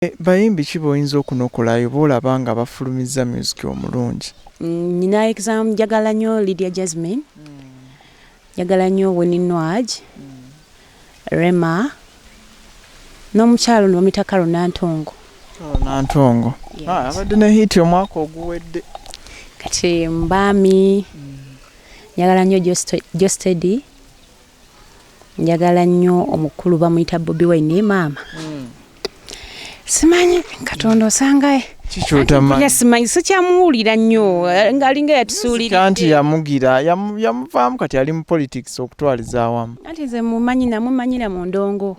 Bayimbi ki boyinza okunokolayo bw'olaba nga bafulumizza music omulungi? Nina exam njagala nnyo Lydia Jasmine. Njagala nnyo Winnie Rema. N'omukyalo bamuyita Karo Nantongo. Nantongo. Yes. Abadde ne hit omwaka oguwedde. Kati Mbami. Njagala nnyo Jostedi. Njagala nnyo omukulu bamuyita Bobi Wine maama. Simanyi Katonda osangaye. Kikyotama. Simanyi sikyamuwulira nnyo ng'alinga yatusuulira. Kanti yamugira yamuvaamu kati ali mu politics okutwaliza awamu. Ate nze namumanyira mu ndongo.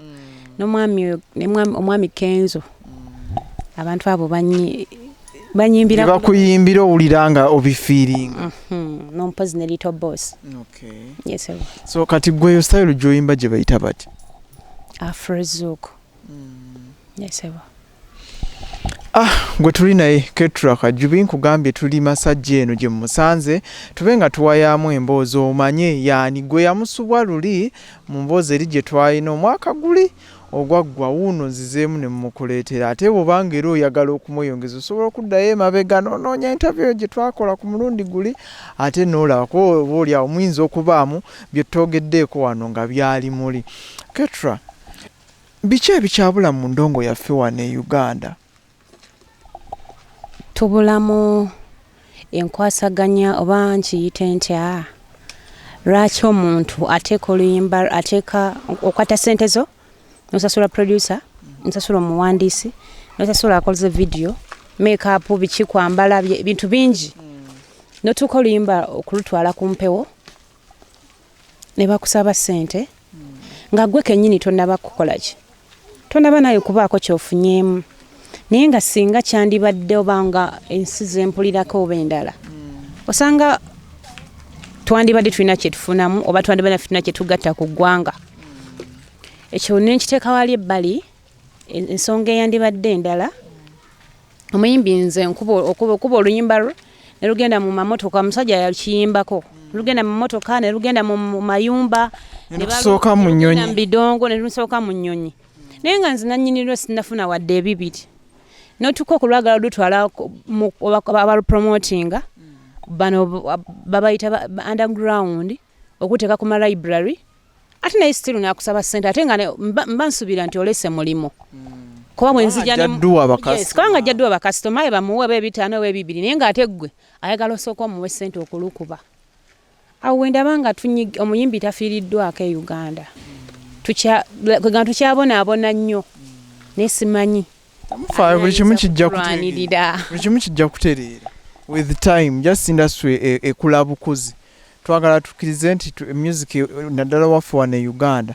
Omwami Kenzo. Abantu abo banyimbira. Bakuyimbira owulira nga obifiiringa. N'ompozi ne Little Boss. Okay. Yes, sir. So kati gweyo style gy'oyimba gye bayita bati? Afrozouk. Yes, sir. Gwe tuli naye KETRA KAJUBI nkugambye tuli Masajja eno gye musanze tube nga tuwayaamu emboozi omanye yaani gwe yamusubwa luli mu mboozi eri gye twalina omwaka guli ogwaggwa wuuno nzizeemu ne mumukuleetera ate bw'obanga era oyagala okumweyongeza osobola okuddayo emabega n'onoonya interview gye twakola ku mulundi guli ate n'olabako obaolyawo muyinza okubaamu bye twogeddeeko wano nga byali muli. KETRA, biki ebikyabula mu ndongo yaffe wano e Uganda? Tubulamu enkwasaganya oba nkiyite ntya lwaki omuntu ateeka oluyimba ateeka okwata ssente zo nosasula producer nosasula omuwandiisi nosasula akoze video make-up biki kwambala bintu bingi notuuka oluyimba okulutwala ku mpewo ne bakusaba ssente nga gwe kennyini tonnaba kukola ki tonnaba naye kubaako kyofunyeemu naye nga singa kyandibadde obanga ensi zempulirako oba endala osanga twandibadde tulina kyetufunamu oba twandibadde tulina kyetugatta ku ggwanga ekyo nenkiteeka wali ebbali ensonga eyandibadde endala omuyimbi nze okuba oluyimba lwe ne lugenda mu mamotoka omusajja yakiyimbako lugenda mu motoka ne lugenda mu mayumba ne lusooka mu nnyonyi mu bidongo ne lusooka mu nnyonyi naye nga nze nannyinirwe sinafuna wadde ebibiri notuuka okulwagala lutwala abalupromotinga bano babayita underground okuteeka ku malibrary ate naye still nakusaba ssente ate nga mba nsuubira nti olese mulimo kuba bwenzija kubanga jjadduwa bakasitoma ye bamuwe b'ebitaano b'ebibiri naye ng'ate ggwe ayagala osooka omuwe ssente okulukuba awo wendaba nga omuyimbi tafiiriddwako e Uganda kwegamba tukyabonaabona nnyo naye simanyi buli kimu kijja kutereera with time just industry ekula bukuzi twagala tukkirize nti music naddala waffe wano e Uganda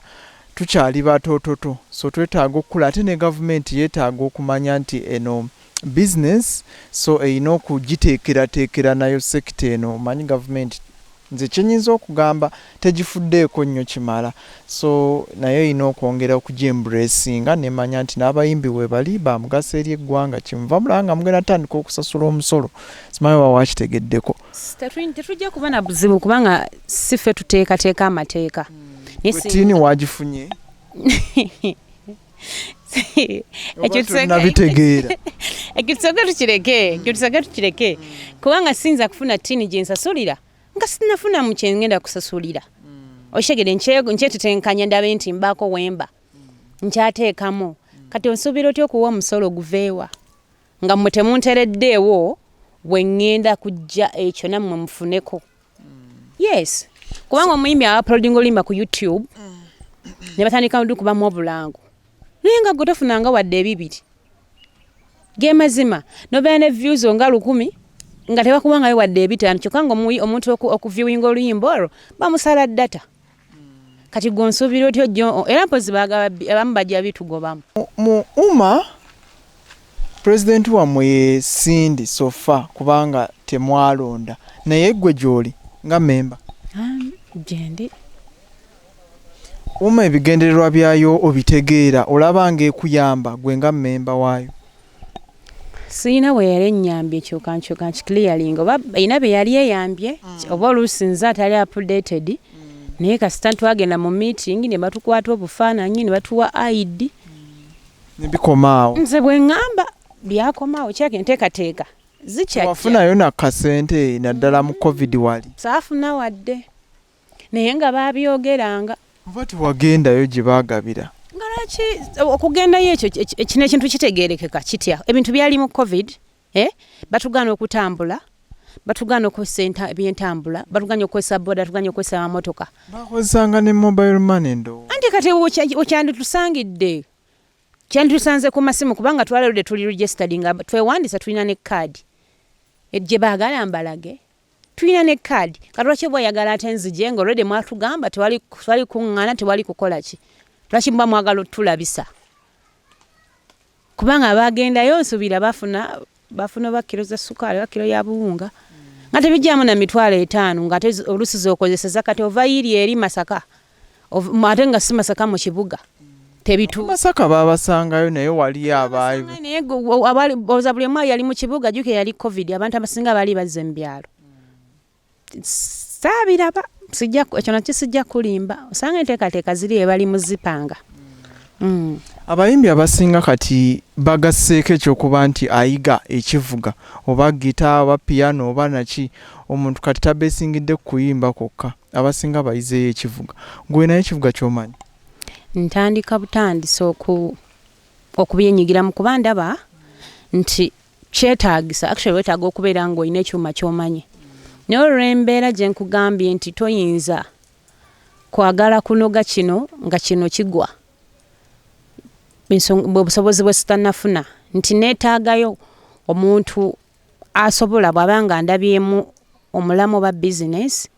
tukyali batoototo so twetaaga okukula ate ne gavumenti yeetaaga okumanya nti eno business so erina okugiteekerateekera nayo sekita eno omanyi gavumenti nze kyenyinza okugamba tegifuddeeko nnyo kimala so naye erina okwongera okugyembracinga nemanya nti n'abayimbi we bali bamugaso eri eggwanga kimuva mulaba nga mugenda tandika okusasula omusolo simanyi wa wakitegeddeko tetujja kuba na buzibu kubanga si ffe tuteekateeka amateeka tiini wagifunye nabitegeera ekyo tukireke kubanga siyinza kufuna tiini gye nsasulira nga sinafuna mu kye ngenda kusasulira oshegere nkyetetenkanya ndabe nti mbaako wemba nkyateekamu kati onsuubira otya okuwa omusolo guveewa nga mmwe temuntereddeewo bwe ŋŋenda kujja ekyo nammwe mufuneko yes kubanga omuyimbi abaplodinga oluyimba ku YouTube ne batandika kubamu obulangu naye nga gwe tofunanga wadde ebibiri ge mazima nobeera ne views nga 1,000 nga tebakubangayo wadde ebitaano kyokka nga omuntu okuviewinga oluyimba olwo bamusala data kati gwe onsuubira otya ojjo era mpozi abamu bajja bitugobamu mu pulezidenti wammwe ye Sindi sofa kubanga temwalonda naye gwe gy'oli nga memba gyendi ebigendererwa byayo obitegeera olaba nga ekuyamba gwe nga memba waayo siina bwe yali ennyambye kyukankyuka nkiclearing oba erina bye yali eyambye oba oluusi nze atali updated naye kasita twagenda mu meeting ne batukwata obufaananyi ne batuwa ID Nebikomaawo. Nze bwe ngamba byakomaawo kyake nteekateeka. Zikyajja. Wafunayo nakasente naddala mu COVID wali. Saafuna wadde. Naye nga baabyogeranga. Oba tewagendayo gye baagabira. Nga lwaki okugendayo ekyo kino ekintu kitegeerekeka kitya? Ebintu byali mu COVID, batugaana okutambula, batugaana okukozesa ebyentambula, batugaana okukozesa boda, batugaana okukozesa amamotoka. Bakozesanga ne mobile money ndo. Anti kati okyanditusangidde. Kyanditusanze ku masimu kubanga twaludde tuli registered nga twewandisa tulina ne card. Gye baagala mbalage. Tulina ne card. Kati lwaki bw'oyagala ate nzije nga already mwatugamba tewali kuŋŋaana tewali kukola ki. Lwaki muba mwagala otulabisa. Kubanga abagendayo nsubira bafuna bakiro za ssukaali, bakiro ya buwunga. Nga tebijjamu na mitwalo 5 nga ate olusizi okozeseza kati ova yiri eri Masaka. Ate nga si Masaka mu kibuga. Tebitu. Masaka babasangayo naye wali abaayo. Naye oza buli omu yali mu kibuga juke yali COVID abantu abasinga bali bazze mu byalo. Saabiraba ekyo nakyo sijja kulimba osanga enteekateeka ziri ebali muzipanga. Abayimbi abasinga kati bagasseeko ekyokuba nti ayiga ekivuga oba gita oba piano oba naki omuntu kati tabeesingidde kuyimba kwokka abasinga bayizeeyo ekivuga. Gwe naye ekivuga ky'omanyi? Ntandika butandisa okubyenyigira mu kuba ndaba nti kyetaagisa actually weetaaga okubeera ng'olina ekyuma ky'omanyi. Naye olw'embeera gye nkugambye nti toyinza kwagala kunoga kino nga kino kigwa. Obusobozi bwe sitannafuna nti neetaagayo omuntu asobola bw'aba nga ndabyemu omulamu oba bizinesi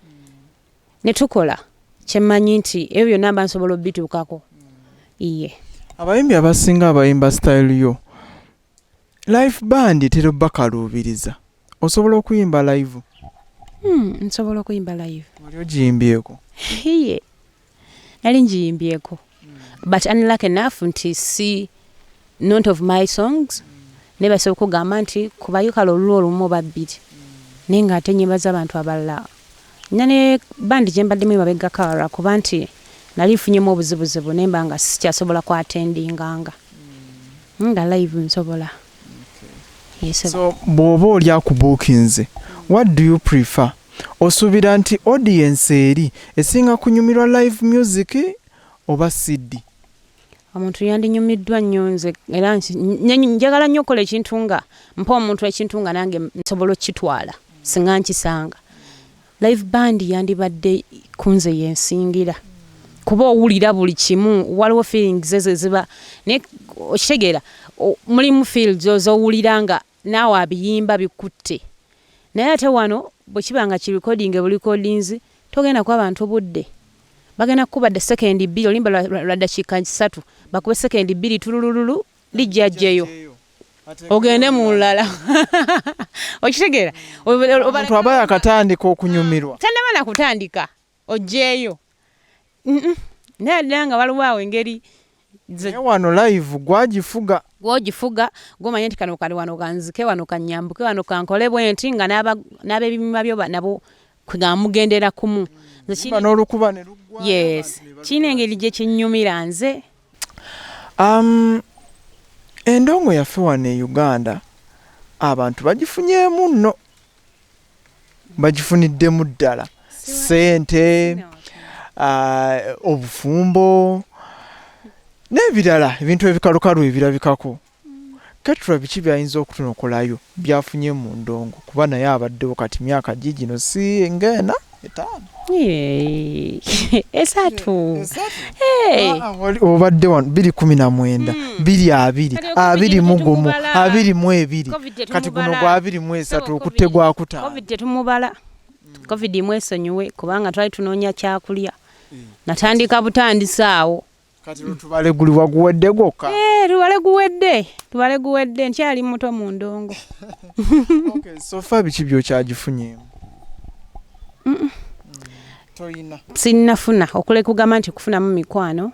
ne tukola kyemmanyi nti ebyo byonna mba nsobola obituukako. Iye. Abayimbi abasinga abayimba style yo live band tero bakaluubiriza. Osobola okuyimba live? Nsobola okuyimba live. Wali ogiyimbyeko? Iye. Nali ngiyimbyeko. But unlucky enough nti si not of my songs. Nebasobola okugamba nti kubayo kale olumu oba bbiri. Naye nga ate nnyimba z'abantu abalala. Nane bandi gye mbaddemu emabega kawala kuba nti nali nfunyemu obuzibuzibu naye mba nga sikyasobola kwatendinganga. Nga live nsobola. Yes, so bw'oba oli akubuukinze, what do you prefer? Osuubira nti audience eri esinga kunyumirwa live music oba CD? Omuntu yandinyumiddwa nnyo nze era njagala nnyo okukola ekintu nga mpa omuntu ekintu nga nange nsobola okukitwala singa nkisanga. Live band yandibadde kunze yensingira kuba owulira buli kimu waliwo feelings ezo ziba naye okitegeera mulimu fields owulira nga naawe abiyimba bikutte naye ate wano bwe kiba nga kirecording buli recordings togenda kuba abantu budde bagenda kukuba the second 2 olimba lwa dakiika 3 bakube second 2 tulululu lijjajjeyo ogende mu lala. Okitegeera omuntu aba yakatandika okunyumirwa tannaba nakutandika ojjeeyo naye ddala nga waliwo awo engeri wano live gwogifuga gwomanye nti kano kali wano kanzike wano kanyambuke wano kankole bwenti nga n'ab'ebimima byo nabo kwegamugendera kumu n'olukuba ne luggwa. Yes, kiina engeri gye kinnyumira nze. Endongo yaffe wano e Uganda abantu bagifunyeemu nno, bagifuniddemu ddala ssente, obufumbo n'ebirala ebintu ebikalukalu ebirabikako. KETRA biki byayinza okutunokolayo byafunye mu ndongo kuba naye abaddewo kati myaka gino si ng'ena 5 esatu obadde wano 2019 2020 21 kati guno gwa 23 okutte gwakutano. COVID tetumubala. COVID mwesonyiwe kubanga twali tunoonya kyakulya natandika butandisaawo kati tubale guli waguwedde gwokka. Tubale guwedde nkyali muto mu ndongo. Okay, so far biki byokyagifunyeemu? Toyina. Sinnafuna okulekugamba nti kufunamu mikwano.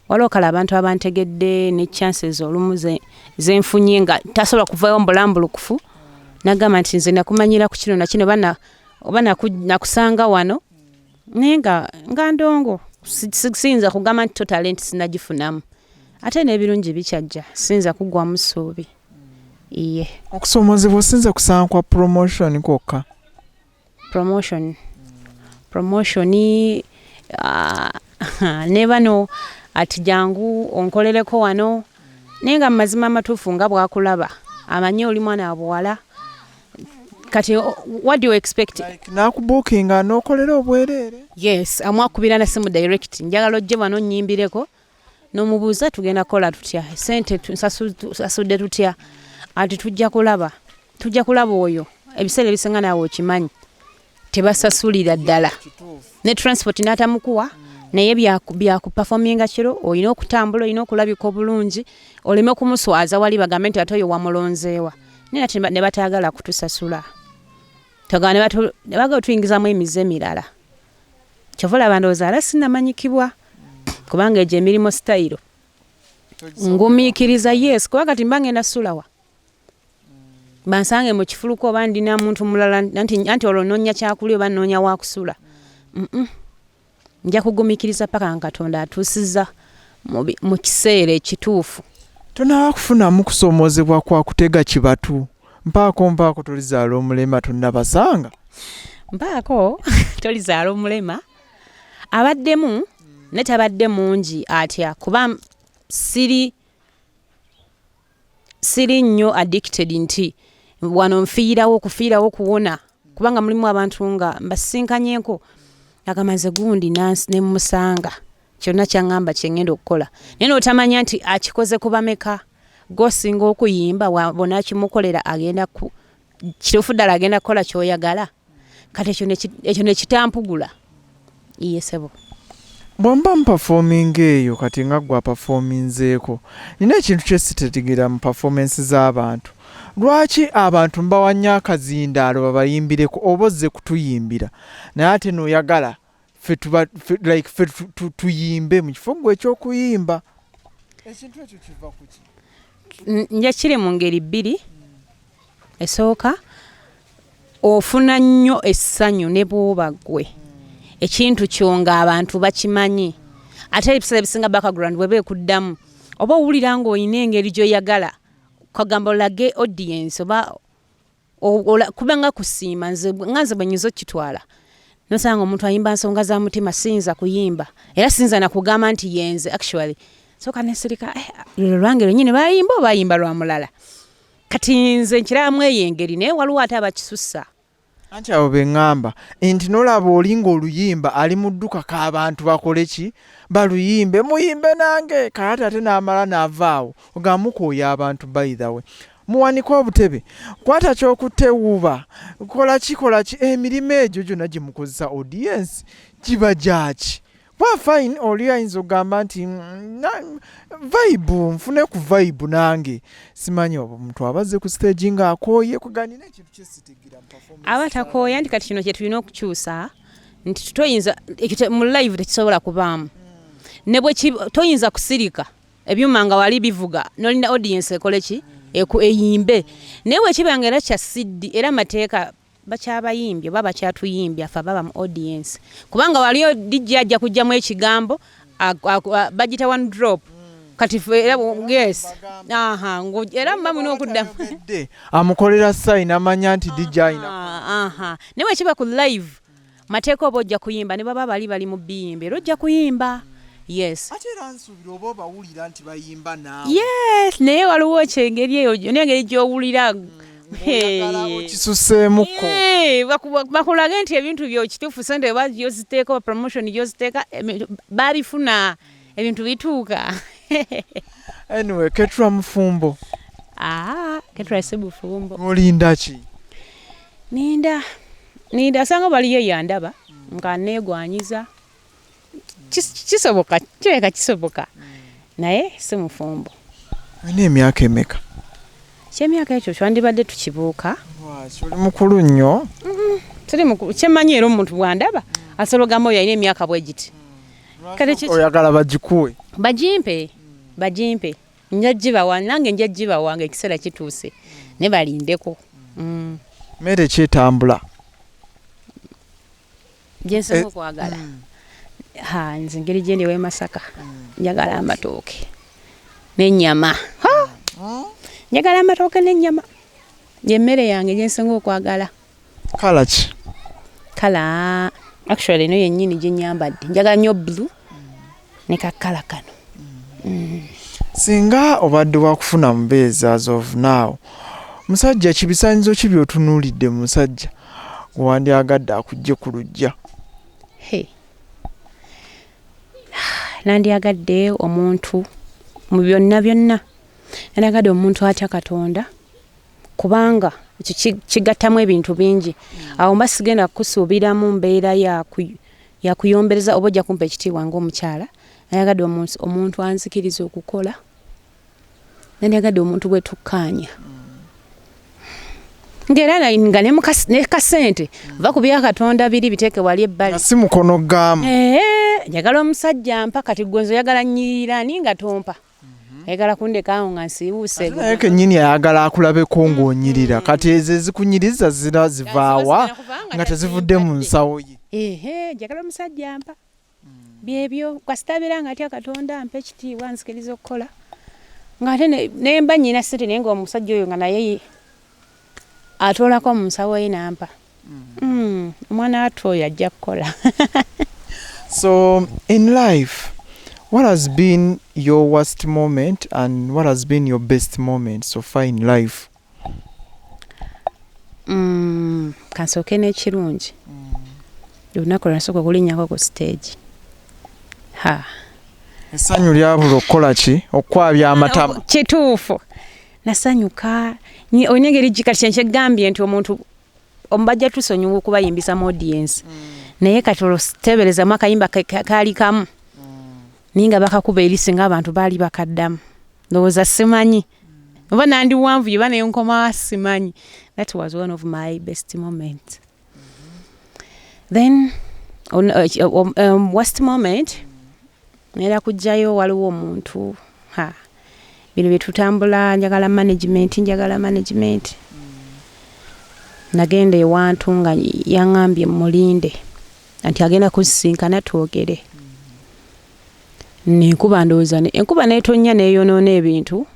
Waliwo kale abantu abantegedde ne chances olumu zenfunye nga tasobola kuvayo mbulambulukufu. Nagamba nti nze nakumanyira ku kino na kino oba nakusanga wano naye nga ndongo. Sinza kugamba nti talent sinagifunamu. ate n'ebirungi bikyajja sinza kugwa mu ssuubi. Iye. Okusoomozebwa osinza kusanga kwa promotion kwokka. Promotion ne bano ati jangu onkolereko wano naye nga mu mazima amatuufu nga bwakulaba amanye oli mwana wa buwala kati what do you expect? Like nakubuukinga n'okolera obwereere. Yes, amwakubira na simu direct njagala ojje wano nnyimbireko n'omubuuza tugenda kukola tutya sente tusasudde tutya ati tujja kulaba oyo ebiseera ebisinga naawe okimanyi tebasasulira ddala ne transport n'atamukuwa naye byakupafominga kiro olina okutambula olina okulabika obulungi oleme kumuswaza wali bagambe nti ate oyo wamulonzeewa naye ati ne bataagala kutusasula togana ne baga tuyingizamu emize emirala kyova olaba ndowooza ala sinnamanyikibwa kubanga egyo emirimu sitayiro ngumiikiriza yes kuba kati mba ngenda sulawa bansange mu kifuluko oba ndina muntu mulala anti olwo noonya kyakulya oba noonya wakusula nja kugumiikiriza paka nga Katonda atuusiza mu kiseera ekituufu. Tonaba kufunamu kusoomozebwa kwa kutega kibatu mpaako tolizaala omulema tonnabasanga mpaako tolizaala omulema abaddemu ne tabadde mungi atya kuba siri nnyo addicted nti wano nfiirawo kuwona kubanga mulimu abantu nga mbasinkanyeeko agamaze gundi nansi ne musanga kyonna kyangamba kyengenda okukola naye n'otamanya nti akikoze kubameka gosinga okuyimba wabona kimukolera agenda kituufu ddala agenda kukola kyoyagala kati ekyo nekitampugula iye sebo bwamba mupafominga eyo kati nga gwa pafominzeeko nina ekintu kyesitetegera mu performance z'abantu lwaki abantu mbawanya akazindaalo babayimbireko oba ozze kutuyimbira naye ate n'oyagala ffe tuyimbe mu kifo gwe ekyokuyimba ekintu ekyo kiva ku ki? Nja kiri mu ngeri bbiri esooka ofuna nnyo essanyu ne bw'oba ggwe ekintu kyo ng'abantu bakimanyi ate ebiseera ebisinga background bwe beekuddamu oba owulira ng'olina engeri gy'oyagala kagamba olage audience oba kubanga kusiima nze bwe nyiza okitwala nosanga omuntu ayimba nsonga za mutima sinza kuyimba era sinza nakugamba nti yenze actually soka nesirika lwange lwenyini bayimba oba bayimba lwa mulala kati nze nkiramu eyo engeri naye waliwo ate abakisussa anti abo beŋŋamba nti nolaba olinga oluyimba ali mu dduka k'abantu bakole ki baluyimbe muyimbe nange kayate ate n'amala n'avaawo ogamukooya abantu by the way muwanika obutebe kwata kyokutewuba kola ki emirimu egyo gyonna gye mukozesa audience kiba gyaki fine oli ayinza okugamba nti vibe nfune ku vibe nange simanyi omuntu abaze ku stage ng'akooye kuganina ekintu kyesitegira aba takooya nti kati kino kye tulina okukyusa nti toyinza mu live tekisobola kubaamu ne bwe toyinza kusirika ebyuma nga wali bivuga n'olina audience ekole ki eyimbe naye bwekibanga era kya siddi era amateeka bakyabayimbye oba bakyatuyimbye afe baba mu audience kubanga waliyo DJ ajja kujjamu ekigambo bagita one drop kati era yes era mba mulina okuddamu amukolera sign amanya nti DJ ayina naye bwekiba ku live mateeka oba ojja kuyimba ne baba bali mu biyimba era ojja kuyimba yes ate era nsuubira oba obawulira nti bayimba naawe yes naye waliwo ekyengeri eyo n'engeri gy'owulira okisuseemuko bakulage nti ebintu byokituufu sente oba gyoziteeka oba promotion gyoziteeka babifuna ebintu bituuka anyway KETRA mufumbo KETRA si bufumbo olinda ki ninda sanga baliyo yandaba nga neegwanyiza kisoboka kireka kisoboka naye si mufumbo olina emyaka emeka kyemyaka ekyo twandibadde tukibuuka oli mukulu nnyo tuli mukulu kyemanyi era omuntu bwandaba asobola ogamba oyo alina emyaka bwe giti oyagala bagikuwe bagimpe njagibawa nange njagibawa nga ekiseera kituuse ne balindeko mmere kyetambula gyensobola okwagala nze engeri gyendi w'e Masaka njagala amatooke n'ennyama. Njagala amatooke n'ennyama. Y'emmere yange gye nsinga okwagala. Kala ki? Kala actually no yennyini gye nnyambadde. Njagala nnyo blue ne kakala kano. Singa obadde wakufuna mubeezi as of now, musajja kibisaanyizo ki by'otunuulidde musajja gwandyagadde akujje ku lujja? Nandyagadde omuntu mu byonna nandyagadde omuntu atya Katonda kubanga kigattamu ebintu bingi. Awo mba sigenda kusuubiramu mbeera yakuyombereza oba ojja kumpa ekitiibwa ng'omukyala. Nandyagadde omuntu anzikiriza okukola. Nandyagadde omuntu gwe tukkaanya. Ng'era nga ne kasente va ku bya Katonda biri biteeke wali ebbali. Si mukono gaamu. Njagala omusajja mpa kati gwe oyagala nnyirira ni nga tompa. Ayagala kundekaawo nga nsiibuuse. Naye kennyini ayagala akulabeko ng'onyirira. Kati ezo ezikunyiriza zivaawa nga tezivudde mu nsawo ye. Njagala omusajja mpa. Byebyo kwasitabira nga atya Katonda mpa ekitiibwa nzikiriza okukola. Ng'ate ne mba nnyina ssente naye ng'omusajja oyo nga naye atoolako mu nsawo ye n'ampa. Omwana wattu oyo ajja kukola. So in life, what has been your worst moment and what has been your best moment so far in life? Kansooke n'ekirungi. Olunaku lwe nasooka okulinnyako ku stage. Essanyu lyabula okukola ki? Okwabya amatama. Kituufu. Nasanyuka. Olina engeri kati kyegambye nti omuntu omubajja tusonyiwa okubayimbisa mu audience. Naye kati olwoteeberezamu akayimba kaali kamu. Naye nga bakakuba erisi ng'abantu baali bakaddamu. Ndowooza simanyi. Oba nandi wanvu yeba naye nkoma simanyi. That was one of my best moments. Then worst moment neera kujjayo waliwo omuntu bino bye tutambula njagala management. Nagenda ewantu nga yaŋŋambye mulinde nti agenda kusisinkana twogere. Nenkuba ndowooza enkuba n'etonnya n'eyonoona ebintu.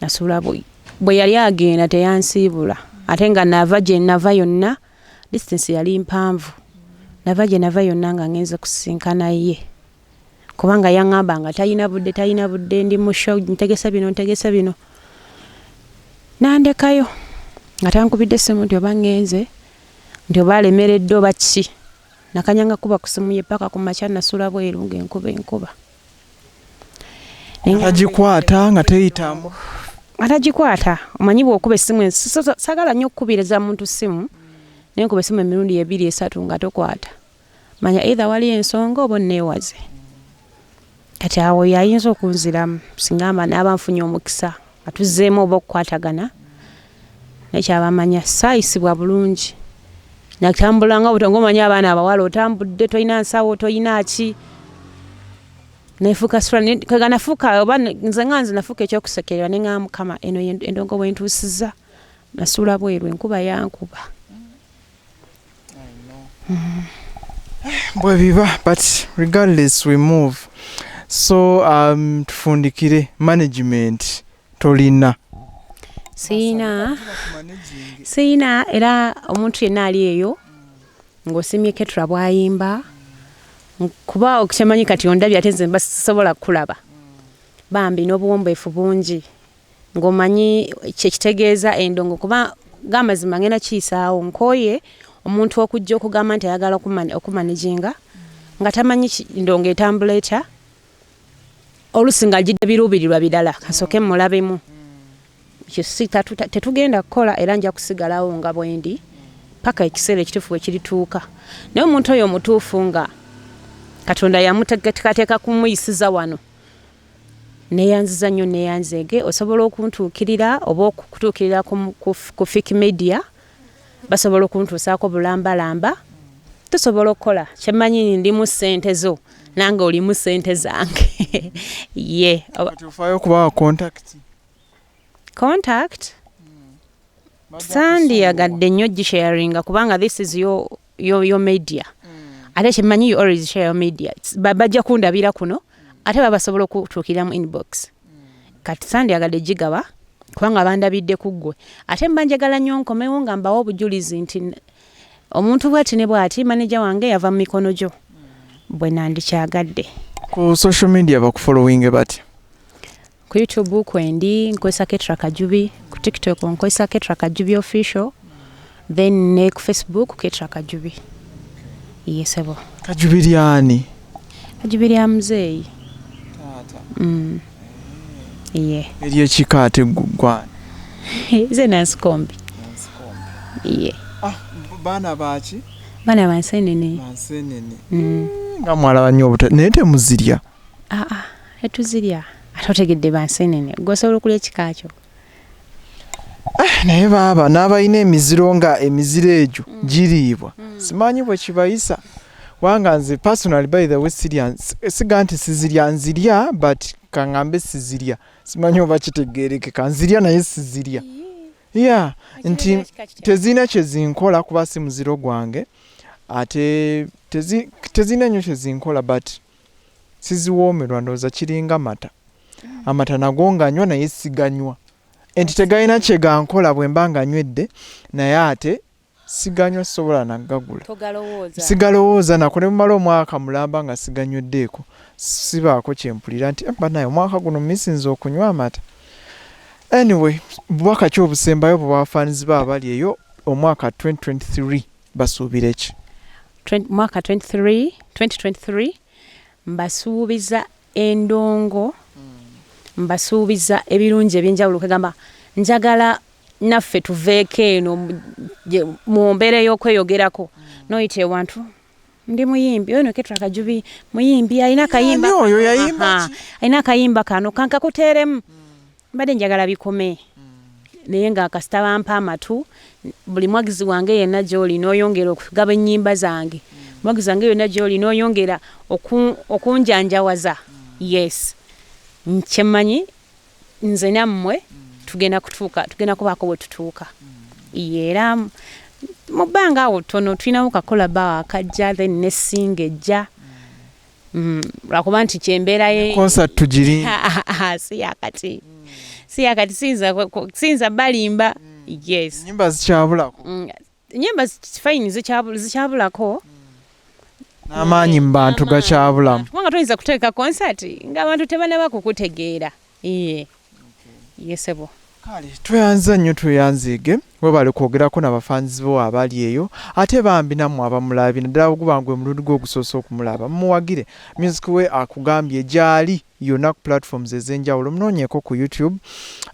Nasula bwe yali agenda teyansiibula ate nga nava gye nava yonna distance yali mpanvu. Nava gye nava yonna nga ngenze kusisinkana ye. Kubanga yaŋŋamba nga talina budde ndi mu show ntegesa bino. Nandekayo nga tankubidde essimu nti oba ngenze nti oba alemeredde oba ki. Nakanyanga kuba ku ssimu ye paka ku makya nasula bweru ng'enkuba. Atagikwata nga teyitamu. Atagikwata omanyi bw'okuba essimu sagala nnyo okukubiriza muntu ssimu naye nkuba essimu emirundi 2-3 nga tokwata. Manya either wali ensonga oba neewaze. Kati awo yayinza okunziramu singamba n'aba nfunye omukisa atuzzeemu oba okukwatagana. Nekyabamanya saayisibwa bulungi. Natambula nga butongo omanya abaana abawala otambudde toyina nsawo toyina ki. Nefuuka kaganafuuka oba nze nafuuka ekyokusekerera ne ngamba Mukama eno endongo bwentuusiza. Nasula bweru enkuba yankuba. Bwe biba, but regardless we move. So tufundikire management tolina. Siina era omuntu yenna ali eyo ng'osimye KETRA bwayimba kuba okyemanyi kati ondabye ate nze basobola kulaba bambi n'obuwombeefu bungi ng'omanyi kyekitegeeza endongo kuba g'amazima ngenda kiyisaawo nkooye omuntu okujja okugamba nti ayagala okumanaginga nga tamanyi ndongo etambula etya oluusi nga agidde biruubirirwa birala kasooke mulabemu. Tetugenda kukola era nja kusigalawo nga bwendi paka ekiseera ekituufu ekirituuka. Naye omuntu oyo omutuufu nga Katonda yamuteekateeka kumuyisiza wano neyanziza nnyo neyanzege osobola okuntuukirira oba okutuukirira ku Fik Media basobola okuntuusaako bulambalamba tusobola okukola kyemanyi ndi mu ssente zo nange oli mu ssente zange. Kati ofaayo okubawa contact sandiyagadde nnyo gisharinga kubanga this is your media. Ate kyemanyi you always share your media. Bajja kundabira kuno ate babasobola okutuukira mu inbox. kati sandyagadde gigaba kubanga bandabidde ku ggwe ate mba njagala nnyo nkomewo nga mbawa obujulizi nti omuntu bw'ati ne bw'ati maneja wange yava mu mikono gyo bwe nandikyagadde. Ku social media bakufollowinge bati? Ku YouTube kwendi nkozesa KETRA KAJUBI, ku TikTok nkozesa KETRA KAJUBI official, then ne ku Facebook KETRA KAJUBI. Yesebo. Kajubi lyani? Kajubi lya muzeeyi. Taata. Iye. Eriye kikate gwana. Ze nansikombi. Iye. Baana baki? Baana bansenene. Bansenene. Nga mwala nnyo obuta naye temuzirya. Etuzirya. Ate otegedde bansenene. Gosobola okulya ekikakyo. Naye baaba n'abalina emiziro nga emiziro egyo giriibwa. Simanyi bwe kibayisa. Wanga nze personally by the way siga nti sizirya nzirya but kangambe sizirya. Simanyi oba kitegeereke kanzirya naye sizirya. Yeah, nti tezina kyezinkola kuba si muziro gwange. Ate tezina nnyo kyezinkola but siziwoomerwa ndowooza kiringa mata. Amata nago nga nywa naye siganywa. Enti tegalina kyegankola bwe mba nga nywedde naye ate siganywa sobola nagagula. Sigalowooza nakole mumala omwaka mulamba nga siganyweddeko. Sibaako kyempulira nti banaye omwaka guno misinza okunywa amata. Anyway, bubaka ki obusembayo bwe bafaanizi baabali eyo omwaka 2023 basuubira ki? Mwaka 2023 mbasuubiza endongo, mbasuubiza ebirungi ebyenjawulo kagamba njagala naffe tuveeko eno mu mbeera y'okweyogerako noyite ewantu ndi muyimbi ono KETRA KAJUBI muyimbi alina kayimba oyo yayimba alina kayimba kano kankakuteeremu mbadde njagala bikome naye nga kasita bampa amatu buli mwagizi wange yenna gy'oli n'oyongera okugaba ennyimba zange mwagizi wange yenna gy'oli n'oyongera okunjanjawaza yes nkyemanyi nze nammwe tugenda kubaako bwe tutuuka era mu bbanga awo ttono tulinamu kakola bawa akajja then nesinga ejja lwakuba nti kyembeera concert tugiri si yakati sinza balimba yes nyimba zikyabulako nyimba fine zikyabulako n'amaanyi mu bantu gakyabulamu kubanga toyinza kuteeka concert ng'abantu tebanaba kukutegeera yesebo kale tweyanza nnyo tweyanziige webale kwogerako n'abafaanizi bo abali eyo ate bambi nammwe abamulabye naddala oguba ngwe mulundi gwe ogusoosa okumulaba mumuwagire music we akugambye gyali yonna ku platforms ez'enjawulo munoonyeeko ku YouTube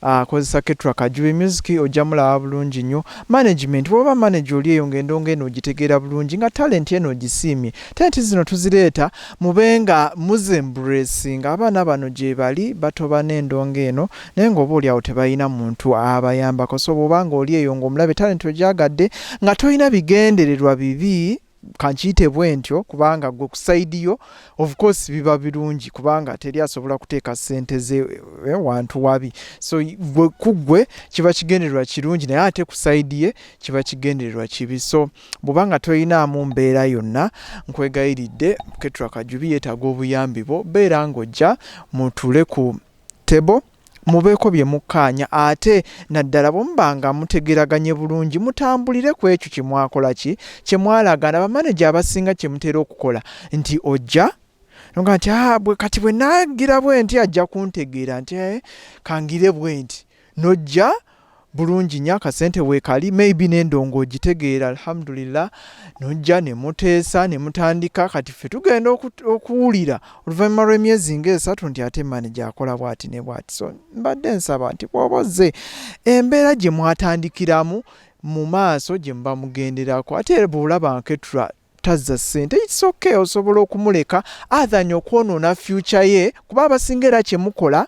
akozesa KETRA KAJUBI music ojja mulaba bulungi nnyo management bw'oba manager oli eyo ng'endongo eno ogitegeera bulungi nga talent eno ogisiimye talent zino tuzireeta mube nga muzembracinga abaana bano gye bali batoba n'endongo eno naye ng'oba oli awo tebalina muntu abayambako so bw'oba ng'oli eyo ng'omulabe talent ogyagadde nga tolina bigendererwa bibi kankiyite bwe ntyo kubanga gwe ku side yo of course biba birungi kubanga teri asobola kuteeka ssente ze wantu wabi so kugwe kiba kigendererwa kirungi naye ate ku side ye kiba kigendererwa kibi so bw'obanga toyinaamu mbeera yonna nkwegayiridde KETRA KAJUBI yeetaaga obuyambi bwo beera ng'ojja mutuule ku table mubeeko bye mukkaanya ate naddala bw'omubanga mutegeraganye bulungi mutambulire ku ekyo kyemwakola kye mwalagana bamaneja abasinga kye mutera okukola nti ojja nonga nti kati bwe nagira bwe nti ajja kuntegeera nti kangire bwe nti nojja bulungi nnyo akasente weekali maybe n'endongo ogitegeera alhamdulillah nojja ne muteesa ne mutandika kati ffe tugenda okuwulira oluvannyuma lw'emyezi ng'esatu nti ate manager akola bw'ati ne bw'ati so mbadde nsaba nti bw'oboze embeera gye mwatandikiramu mu maaso gye muba mugenderako ate bw'olaba KETRA tazza ssente it's okay osobola okumuleka athanya okwonoona future ye kuba abasinga era kye mukola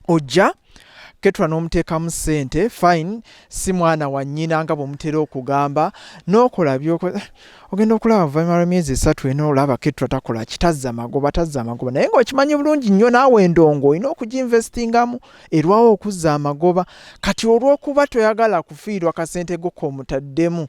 ojja KETRA n'omuteekamu ssente fine si mwana wa nnyina nga bw'omutera okugamba n'okola ogenda okulaba oluvannyuma lw'emyezi 3 eno olaba KETRA takola kitazza magoba naye ng'okimanyi bulungi nnyo naawe endongo olina okuginvestingamu erwawo okuzza amagoba kati olw'okuba toyagala kufiirwa kasente go koomutaddemu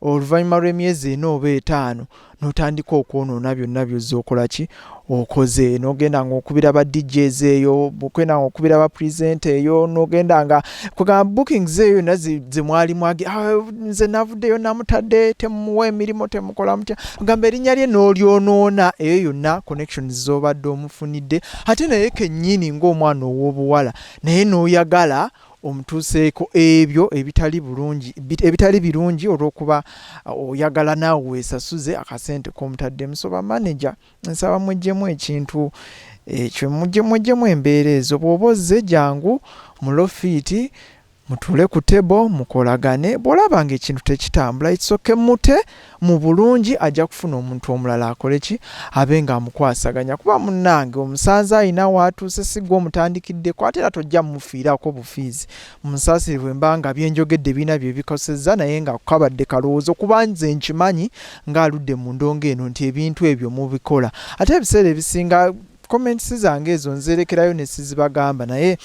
oluvannyuma lw'emyezi 4 oba 5 n'otandika okwonoona byonna by'ozza okola ki okoze, n'ogenda ng'okubira ba DJs eyo, bw'ogenda ng'okubira ba presenter eyo, n'ogenda nga kugamba bookings eyo yonna ze mwali mwagi nze navuddeyo namutadde temuwa emirimu temukola mutya ogamba erinnya lye n'olyonoona, eyo yonna connections z'obadde omufunidde ate naye kennyini ng'omwana ow'obuwala naye n'oyagala omutuuseeko ebyo ebitali birungi olw'okuba oyagala naawe weesasuze akasente k'omutadde musoba manager nsaba mujjemu ekintu ekyo mujjemu embeera ezo bw'oba ozze jangu mu lofiiti mutule ku table mukolagane bw'olaba ng'ekintu tekitambula ekisooke mute mu bulungi ajja kufuna omuntu omulala akole ki abe ng'amukwasaganya kuba munnange omusanze alina waatuuse si gwe omutandikiddeko ate era tojja mumufiirako bufiizi munsaasire mba nga byenjogedde biina bye bikosezza naye nga kabadde kalowoozo kuba nze nkimanyi ng'aludde mu ndongo eno nti ebintu ebyo mubikola ate ebiseera ebisinga comments zange ezo nzerekerayo ne sizibagamba naye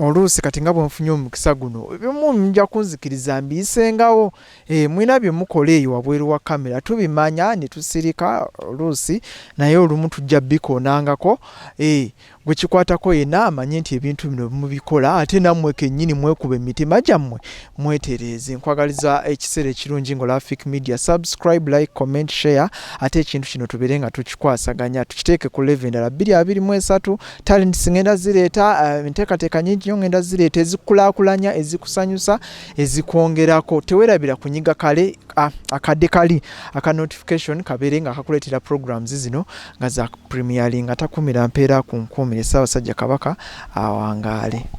oluusi kati nga bwenfunye omukisa guno ebimu nja kunzikiriza mbiyisengawo mwina bye mukola eyo wabweru wa kamera tubimanya ne tusirika oluusi naye olumu tujja bikoonangako gwe kikwatako yenna amanye nti ebintu bino mubikola ate nammwe kennyini mwekuba emitima gyammwe mwetereeze nkwagaliza ekiseera ekirungi ngo Africa Media subscribe like comment share ate ekintu kino tubeere nga tukikwasaganya tukiteeke ku level endala 223 talents ngenda zireeta enteekateeka nyingi ngenda zireeta ezikulaakulanya ezikusanyusa ezikwongerako teweerabira kunyiga kale akadde kali aka notification kabeere nga kakuleetera programs zino nga za premiering atakumira mpeera ku nkumi Ssaabasajja Kabaka awangaale.